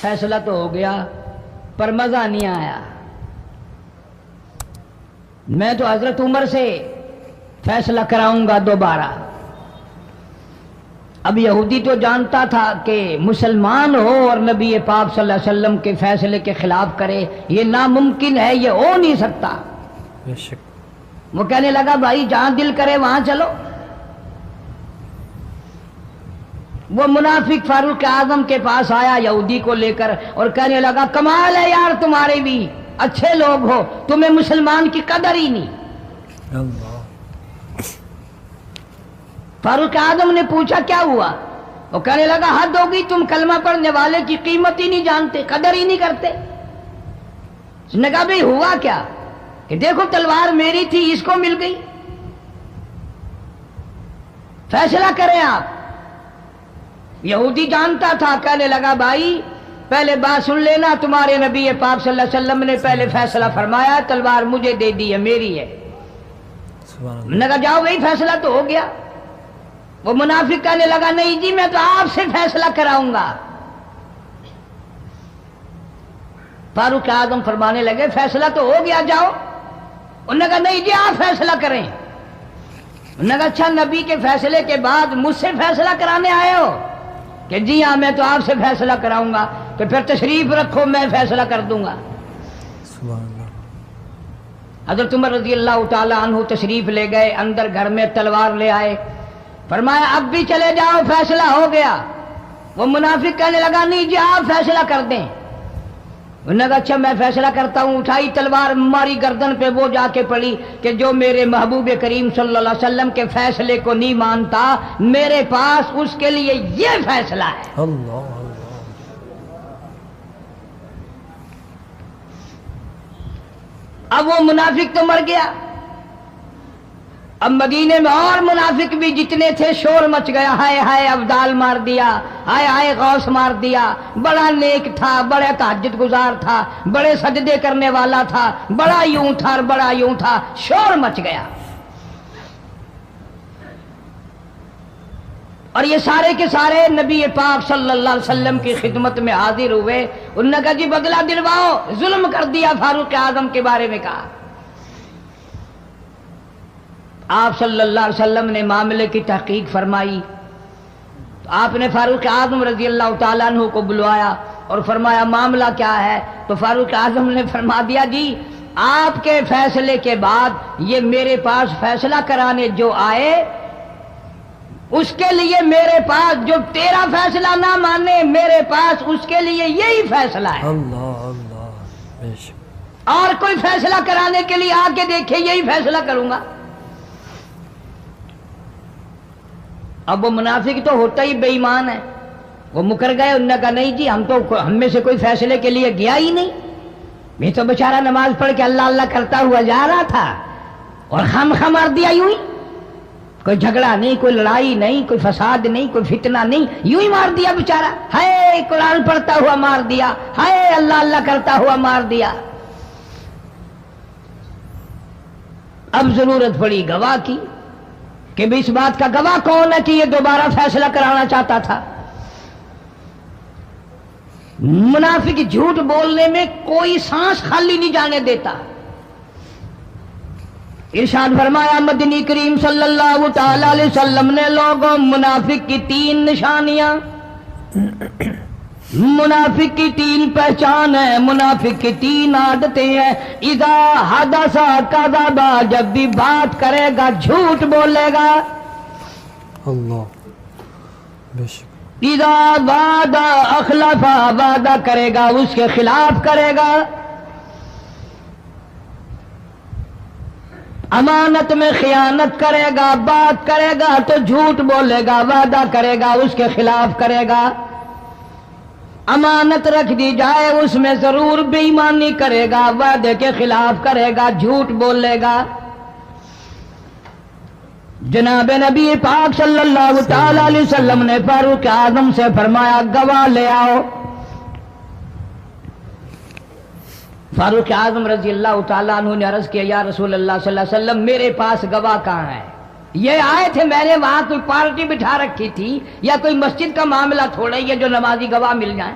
فیصلہ تو ہو گیا پر مزہ نہیں آیا. میں تو حضرت عمر سے فیصلہ کراؤں گا دوبارہ. اب یہودی تو جانتا تھا کہ مسلمان ہو اور نبی پاک صلی اللہ علیہ وسلم کے فیصلے کے خلاف کرے یہ ناممکن ہے، یہ ہو نہیں سکتا. وہ کہنے لگا بھائی جہاں دل کرے وہاں چلو. وہ منافق فاروق اعظم کے پاس آیا یہودی کو لے کر اور کہنے لگا کمال ہے یار تمہارے بھی، اچھے لوگ ہو، تمہیں مسلمان کی قدر ہی نہیں. فاروق اعظم نے پوچھا کیا ہوا؟ وہ کہنے لگا حد ہوگی، تم کلمہ پڑھنے والے کی قیمت ہی نہیں جانتے، قدر ہی نہیں کرتے. اس نے کہا بھئی ہوا کیا؟ کہ دیکھو تلوار میری تھی اس کو مل گئی، فیصلہ کریں آپ. یہودی جانتا تھا، کہنے لگا بھائی پہلے بات سن لینا، تمہارے نبی پاک صلی اللہ علیہ وسلم نے پہلے فیصلہ فرمایا، تلوار مجھے دے دی ہے، میری ہے. میں نے کہا جاؤ بھائی فیصلہ تو ہو گیا. وہ منافق کہنے لگا نہیں جی میں تو آپ سے فیصلہ کراؤں گا. فاروق اعظم فرمانے لگے فیصلہ تو ہو گیا جاؤ. انہوں نے کہا نہیں جی آپ فیصلہ کریں. انہوں نے کہا اچھا نبی کے فیصلے کے بعد مجھ سے فیصلہ کرانے آئے ہو؟ کہ جی ہاں میں تو آپ سے فیصلہ کراؤں گا. تو پھر تشریف رکھو میں فیصلہ کر دوں گا. حضرت عمر رضی اللہ تعالی عنہ تشریف لے گئے اندر، گھر میں تلوار لے آئے، فرمایا اب بھی چلے جاؤ فیصلہ ہو گیا. وہ منافق کہنے لگا نہیں جی آپ فیصلہ کر دیں. انہوں نے کہا اچھا میں فیصلہ کرتا ہوں. اٹھائی تلوار، ماری گردن پہ، وہ جا کے پڑی کہ جو میرے محبوب کریم صلی اللہ علیہ وسلم کے فیصلے کو نہیں مانتا میرے پاس اس کے لیے یہ فیصلہ ہے. اللہ اب وہ منافق تو مر گیا. اب مدینے میں اور منافق بھی جتنے تھے شور مچ گیا، ہائے ہائے ابدال مار دیا، ہائے ہائے غوث مار دیا. بڑا نیک تھا، بڑا تہجد گزار تھا، بڑے سجدے کرنے والا تھا، بڑا یوں تھا اور بڑا یوں تھا. شور مچ گیا. اور یہ سارے کے سارے نبی پاک صلی اللہ علیہ وسلم کی خدمت میں حاضر ہوئے. انہوں نے کہا جی بدلہ دلواؤ، ظلم کر دیا فاروق اعظم کے بارے میں. کہا آپ صلی اللہ علیہ وسلم نے معاملے کی تحقیق فرمائی. تو آپ نے فاروق اعظم رضی اللہ تعالیٰ عنہ کو بلوایا اور فرمایا معاملہ کیا ہے؟ تو فاروق اعظم نے فرما دیا جی آپ کے فیصلے کے بعد یہ میرے پاس فیصلہ کرانے جو آئے اس کے لیے میرے پاس، جو تیرا فیصلہ نہ مانے میرے پاس اس کے لیے یہی فیصلہ ہے. اللہ اللہ بے شک. اور کوئی فیصلہ کرانے کے لیے آ کے دیکھے یہی فیصلہ کروں گا. اب وہ منافق تو ہوتا ہی بے ایمان ہے، وہ مکر گئے. انہوں نے کہا نہیں جی ہم میں سے کوئی فیصلے کے لیے گیا ہی نہیں. میں تو بیچارہ نماز پڑھ کے اللہ اللہ کرتا ہوا جا رہا تھا اور خام خام مار دیا یوں ہی. کوئی جھگڑا نہیں، کوئی لڑائی نہیں، کوئی فساد نہیں، کوئی فتنہ نہیں، یوں ہی مار دیا بیچارہ. ہائے قرآن پڑھتا ہوا مار دیا، ہائے اللہ اللہ کرتا ہوا مار دیا. اب ضرورت پڑی گواہ کی کہ بھی اس بات کا گواہ کون ہے کہ یہ دوبارہ فیصلہ کرانا چاہتا تھا. منافق جھوٹ بولنے میں کوئی سانس خالی نہیں جانے دیتا. ارشاد فرمایا مدنی کریم صلی اللہ تعالی علیہ وسلم نے لوگوں منافق کی 3 نشانیاں، منافق کی 3 پہچان ہے، منافق کی 3 عادتیں ہیں. اذا حدث کذب، جب بھی بات کرے گا جھوٹ بولے گا. اللہ بے شک. اذا وعد اخلف، وعدہ کرے گا اس کے خلاف کرے گا. امانت میں خیانت کرے گا، بات کرے گا تو جھوٹ بولے گا، وعدہ کرے گا اس کے خلاف کرے گا. امانت رکھ دی جائے اس میں ضرور بے ایمانی کرے گا، وعدے کے خلاف کرے گا، جھوٹ بولے گا. جناب نبی پاک صلی اللہ تعالی علیہ وسلم نے فاروق اعظم سے فرمایا گواہ لے آؤ. فاروق اعظم رضی اللہ تعالیٰ عنہ نے عرض کیا یا رسول اللہ صلی اللہ علیہ وسلم میرے پاس گواہ کہاں ہے؟ یہ آئے تھے، میں نے وہاں کوئی پارٹی بٹھا رکھی تھی یا کوئی مسجد کا معاملہ تھوڑا ہی ہے جو نمازی گواہ مل جائیں.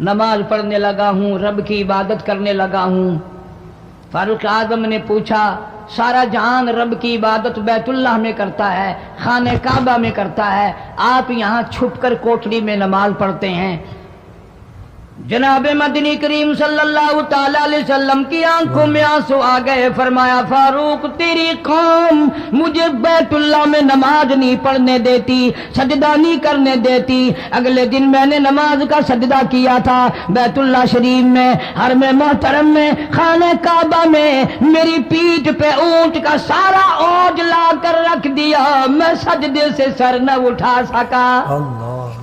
نماز پڑھنے لگا ہوں، رب کی عبادت کرنے لگا ہوں۔ فاروق اعظم نے پوچھا سارا جہان رب کی عبادت بیت اللہ میں کرتا ہے، خانہ کعبہ میں کرتا ہے، آپ یہاں چھپ کر کوٹڑی میں نماز پڑھتے ہیں؟ جناب مدنی کریم صلی اللہ تعالی علیہ وسلم کی آنکھوں میں آنسو آ گئے، فرمایا فاروق تیری قوم مجھے بیت اللہ میں نماز نہیں پڑھنے دیتی، سجدہ نہیں کرنے دیتی۔ اگلے دن میں نے نماز کا سجدہ کیا تھا بیت اللہ شریف میں، حرم محترم میں، خانہ کعبہ میں، میری پیٹھ پہ اونٹ کا سارا اوج لا کر رکھ دیا، میں سجدے سے سر نہ اٹھا سکا۔ اللہ اللہ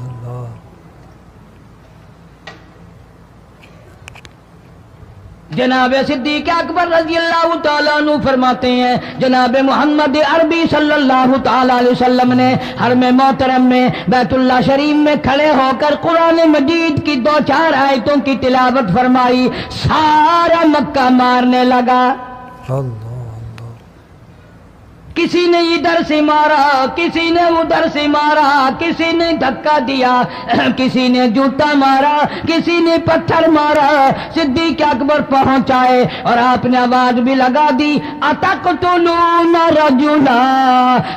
جناب صدیق اکبر رضی اللہ تعالیٰ عنہ فرماتے ہیں جناب محمد عربی صلی اللہ تعالیٰ علیہ وسلم نے حرم محترم میں بیت اللہ شریف میں کھڑے ہو کر قرآن مجید کی 2-4 آیتوں کی تلاوت فرمائی، سارا مکہ مارنے لگا۔ اللہ کسی نے ادھر سے مارا، کسی نے ادھر سے مارا، کسی نے دھکا دیا، کسی نے جوتا مارا، کسی نے پتھر مارا۔ صدیق اکبر پہنچائے اور آپ نے آواز بھی لگا دی، اتقتلون رجلا،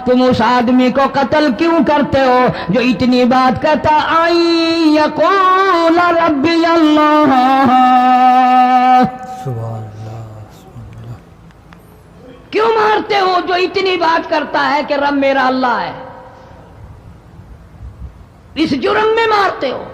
تم اس آدمی کو قتل کیوں کرتے ہو جو اتنی بات کہتا آئی یقول ربی اللہ۔ سبحان اللہ۔ کیوں مارتے ہو جو اتنی بات کرتا ہے کہ رب میرا اللہ ہے؟ اس جرم میں مارتے ہو۔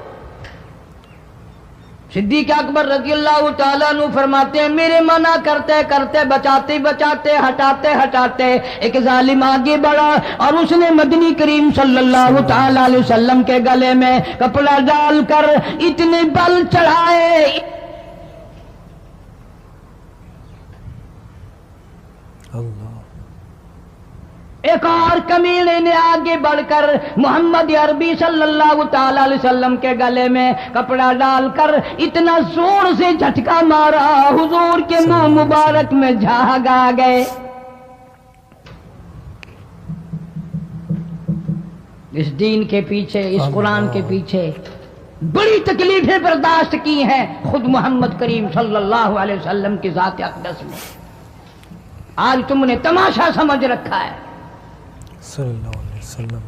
صدیق اکبر رضی اللہ تعالیٰ عنہ فرماتے ہیں میرے منع کرتے کرتے بچاتے بچاتے ہٹاتے ہٹاتے ایک ظالم آگے بڑھا اور اس نے مدنی کریم صلی اللہ تعالیٰ علیہ وسلم کے گلے میں کپڑا ڈال کر اتنے بل چڑھائے۔ اللہ ایک اور کمینے نے آگے بڑھ کر محمد عربی صلی اللہ تعالی علیہ وسلم کے گلے میں کپڑا ڈال کر اتنا زور سے جھٹکا مارا حضور کے منہ مبارک میں جھاگ آ گئے۔ اس دین کے پیچھے، اس قرآن کے پیچھے بڑی تکلیفیں برداشت کی ہیں خود محمد کریم صلی اللہ علیہ وسلم کی ذات اقدس نے۔ آج تم نے تماشا سمجھ رکھا ہے۔ صلی اللہ علیہ وسلم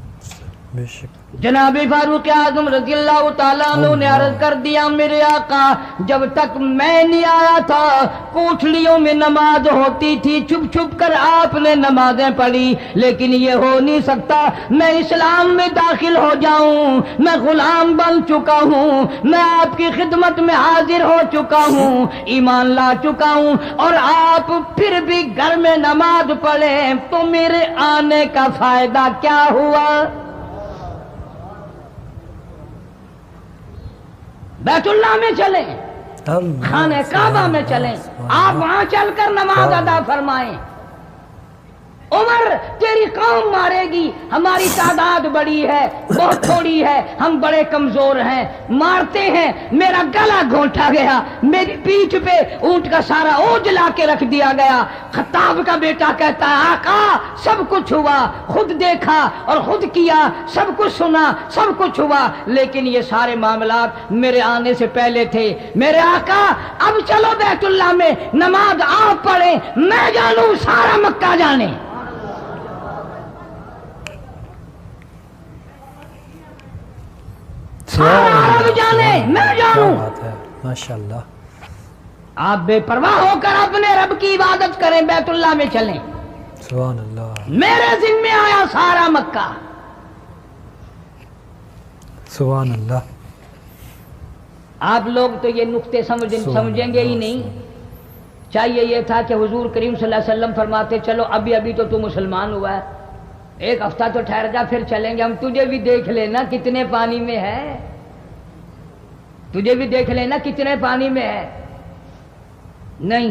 بے شک جناب فاروق اعظم رضی اللہ تعالیٰ عنہ نے عرض کر دیا میرے آقا جب تک میں نہیں آیا تھا کوٹھلیوں میں نماز ہوتی تھی، چھپ چھپ کر آپ نے نمازیں پڑھی، لیکن یہ ہو نہیں سکتا، میں اسلام میں داخل ہو جاؤں، میں غلام بن چکا ہوں، میں آپ کی خدمت میں حاضر ہو چکا ہوں، ایمان لا چکا ہوں، اور آپ پھر بھی گھر میں نماز پڑھیں تو میرے آنے کا فائدہ کیا ہوا؟ بیت اللہ میں چلیں، خانہ کعبہ میں چلیں، آپ وہاں چل کر نماز ادا فرمائیں۔ عمر تیری قوم مارے گی، ہماری تعداد بڑی ہے، بہت تھوڑی ہے، ہم بڑے کمزور ہیں، مارتے ہیں، میرا گلا گھونٹا گیا، میری پیٹھ پہ اونٹ کا سارا اوج لا کے رکھ دیا گیا۔ خطاب کا بیٹا کہتا ہے آقا سب کچھ ہوا، خود دیکھا اور خود کیا، سب کچھ سنا، سب کچھ ہوا، لیکن یہ سارے معاملات میرے آنے سے پہلے تھے۔ میرے آقا اب چلو بیت اللہ میں نماز آپ پڑھیں، میں جانوں سارا مکہ جانے۔ سارا عرب جانے، میں جانوں۔ ماشاءاللہ آپ بے پرواہ ہو کر اپنے رب کی عبادت کریں، بیت اللہ میں چلیں۔ سبحان اللہ میرے ذمہ آیا سارا مکہ۔ سبحان اللہ۔ آپ لوگ تو یہ نقطے سمجھیں گے ہی نہیں۔ چاہیے یہ تھا کہ حضور کریم صلی اللہ علیہ وسلم فرماتے چلو ابھی تو مسلمان ہوا ہے، ایک ہفتہ تو ٹھہر جا پھر چلیں گے، ہم تجھے بھی دیکھ لینا کتنے پانی میں ہے، تجھے بھی دیکھ لینا کتنے پانی میں ہے۔ نہیں،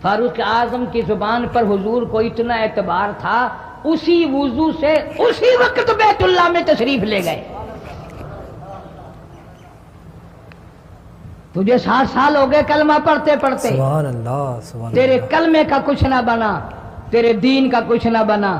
فاروق اعظم کی زبان پر حضور کو اتنا اعتبار تھا، اسی وضو سے اسی وقت بیت اللہ میں تشریف لے گئے۔ تجھے 60 سال ہو گئے کلمہ پڑھتے پڑھتے، سبحان اللہ سبحان تیرے اللہ۔ کلمے کا کچھ نہ بنا، تیرے دین کا کچھ نہ بنا،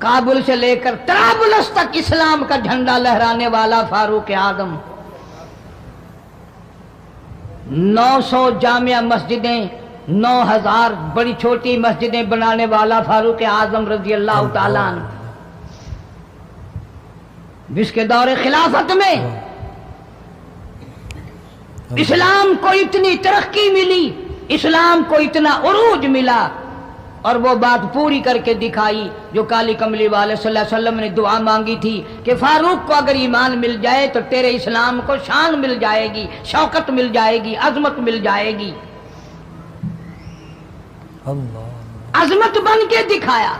کابل سے لے کر طرابلس تک اسلام کا جھنڈا لہرانے والا فاروق اعظم، 900 جامع مسجدیں، 9000 بڑی چھوٹی مسجدیں بنانے والا فاروق اعظم رضی اللہ تعالیٰ عنہ، جس کے دور خلافت میں اسلام کو اتنی ترقی ملی، اسلام کو اتنا عروج ملا، اور وہ بات پوری کر کے دکھائی جو کالی کملی والے صلی اللہ علیہ وسلم نے دعا مانگی تھی کہ فاروق کو اگر ایمان مل جائے تو تیرے اسلام کو شان مل جائے گی، شوکت مل جائے گی، عظمت مل جائے گی۔ اللہ عظمت بن کے دکھایا،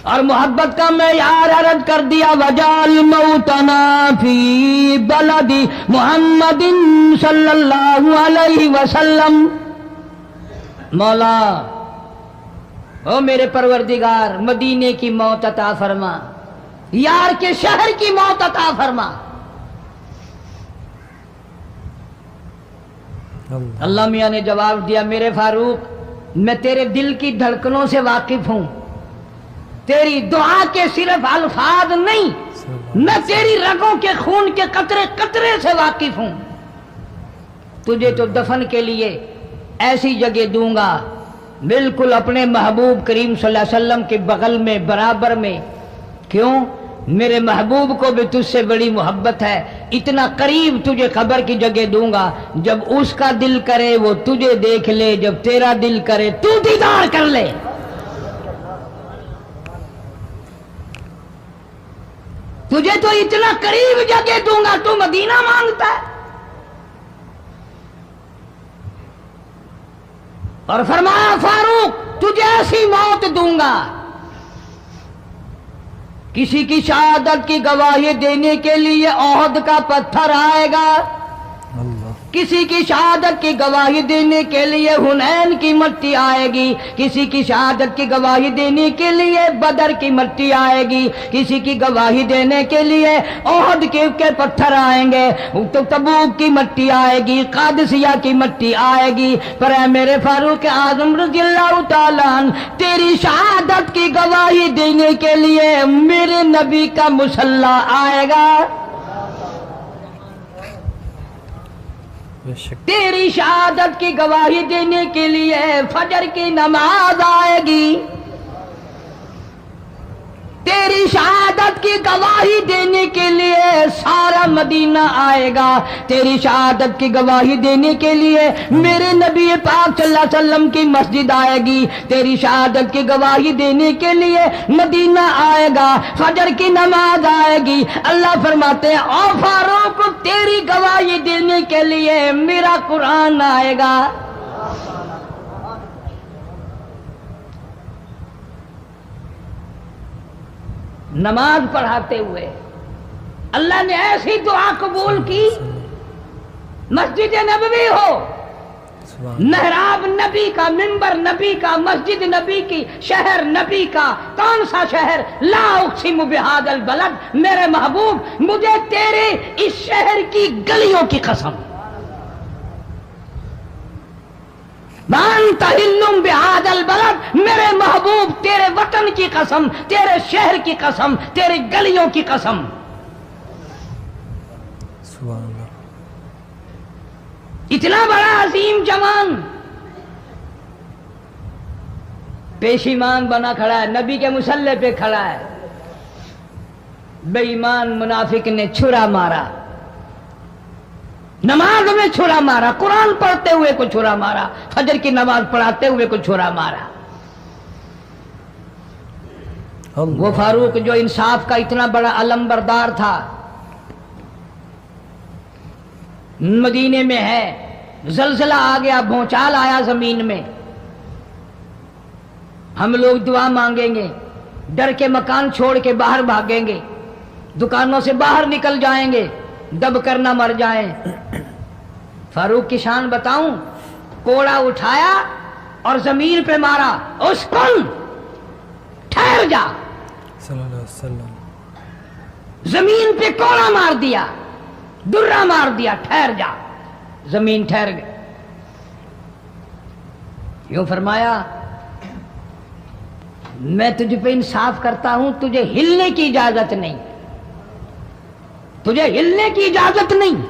اور محبت کا معیار عرض کر دیا، وجعل موتنا فی بلد محمد صلی اللہ علیہ وسلم۔ مولا او میرے پروردگار، مدینے کی موت عطا فرما، یار کے شہر کی موت عطا فرما۔ اللہ میاں نے جواب دیا، میرے فاروق میں تیرے دل کی دھڑکنوں سے واقف ہوں، تیری دعا کے صرف الفاظ نہیں، میں تیری رگوں کے خون کے قطرے قطرے سے واقف ہوں۔ تجھے تو دفن کے لیے ایسی جگہ دوں گا بالکل اپنے محبوب کریم صلی اللہ علیہ وسلم کے بغل میں، برابر میں۔ کیوں؟ میرے محبوب کو بھی تجھ سے بڑی محبت ہے، اتنا قریب تجھے قبر کی جگہ دوں گا، جب اس کا دل کرے وہ تجھے دیکھ لے، جب تیرا دل کرے تو دیدار کر لے۔ تجھے تو اتنا قریب جگہ دوں گا، تو مدینہ مانگتا ہے۔ اور فرمایا فاروق تجھے ایسی موت دوں گا، کسی کی شہادت کی گواہی دینے کے لیے احد کا پتھر آئے گا، کسی کی شہادت کی گواہی دینے کے لیے حنین کی مٹی آئے گی، کسی کی شہادت کی گواہی دینے کے لیے بدر کی مٹی آئے گی، کسی کی گواہی دینے کے لیے احد کے پتھر آئیں گے، تو تبوک کی مٹی آئے گی، قادسیہ کی مٹی آئے گی، پر اے میرے فاروق اعظم رضی اللہ تعالیٰ عنہ، تیری شہادت کی گواہی دینے کے لیے میرے نبی کا مصلی آئے گا، تیری شہادت کی گواہی دینے کے لیے فجر کی نماز آئے گی، تیری شہادت کی گواہی دینے کے لیے سارا مدینہ آئے گا، تیری شہادت کی گواہی دینے کے لیے میرے نبی پاک صلی اللہ علیہ وسلم کی مسجد آئے گی، تیری شہادت کی گواہی دینے کے لیے مدینہ آئے گا، فجر کی نماز آئے گی۔ اللہ فرماتے ہیں او فاروق تیری گواہی دینے کے لیے میرا قرآن آئے گا۔ نماز پڑھاتے ہوئے اللہ نے ایسی دعا قبول کی، مسجد نبوی ہو، محراب نبی کا، منبر نبی کا، مسجد نبی کی، شہر نبی کا، کون سا شہر؟ لا اقسم بہذا البلد، میرے محبوب مجھے تیرے اس شہر کی گلیوں کی قسم، وَأَنْتَ حِلٌّ بِهَذَا الْبَلَدِ، میرے محبوب تیرے وطن کی قسم، تیرے شہر کی قسم، تیری گلیوں کی قسم۔ سبحان اللہ، اتنا بڑا عظیم جوان پیشیمان بنا کھڑا ہے، نبی کے مصلی پہ کھڑا ہے، بے ایمان منافق نے چھرا مارا، نماز میں چھرا مارا، قرآن پڑھتے ہوئے کو چھرا مارا، فجر کی نماز پڑھاتے ہوئے کو چھرا مارا۔ وہ فاروق جو انصاف کا اتنا بڑا علم بردار تھا، مدینے میں ہے، زلزلہ آ گیا، بھونچال آیا زمین میں، ہم لوگ دعا مانگیں گے، ڈر کے مکان چھوڑ کے باہر بھاگیں گے، دکانوں سے باہر نکل جائیں گے، دب کر نہ مر جائیں۔ فاروق کی شان بتاؤں، کوڑا اٹھایا اور زمین پہ مارا، اسکن ٹھہر جا، صلی اللہ علیہ وسلم، زمین پہ کوڑا مار دیا، درہ مار دیا، ٹھہر جا، زمین ٹھہر گئی۔ یوں فرمایا میں تجھ پہ انصاف کرتا ہوں، تجھے ہلنے کی اجازت نہیں، تجھے ہلنے کی اجازت نہیں۔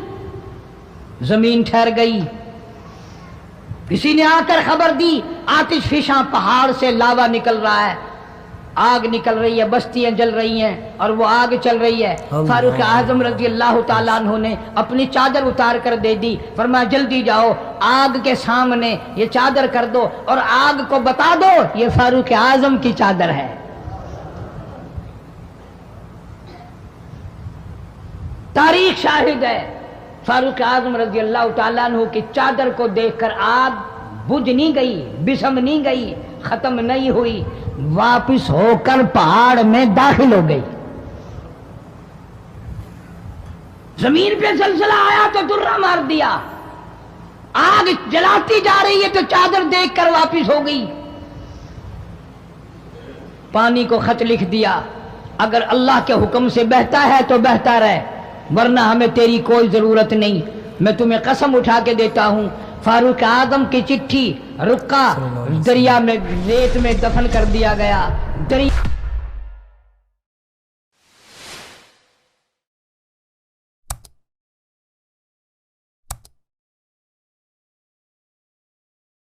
زمین ٹھہر گئی، کسی نے آ کر خبر دی آتش فشاں پہاڑ سے لاوا نکل رہا ہے، آگ نکل رہی ہے، بستیاں جل رہی ہیں اور وہ آگ چل رہی ہے۔ فاروق اعظم رضی اللہ تعالیٰ عنہ نے اپنی چادر اتار کر دے دی، فرمایا جلدی جاؤ آگ کے سامنے یہ چادر کر دو اور آگ کو بتا دو یہ فاروق اعظم کی چادر ہے۔ تاریخ شاہد ہے، فاروق اعظم رضی اللہ تعالیٰ عنہ کی چادر کو دیکھ کر آگ بجھ نہیں گئی، بسم نہیں گئی، ختم نہیں ہوئی، واپس ہو کر پہاڑ میں داخل ہو گئی۔ زمین پہ زلزلہ آیا تو درہ مار دیا، آگ جلاتی جا رہی ہے تو چادر دیکھ کر واپس ہو گئی۔ پانی کو خط لکھ دیا، اگر اللہ کے حکم سے بہتا ہے تو بہتا رہے، ورنہ ہمیں تیری کوئی ضرورت نہیں۔ میں تمہیں قسم اٹھا کے دیتا ہوں، فاروق اعظم کی چٹھی رکا دریا میں ریت میں دفن کر دیا گیا۔ دریا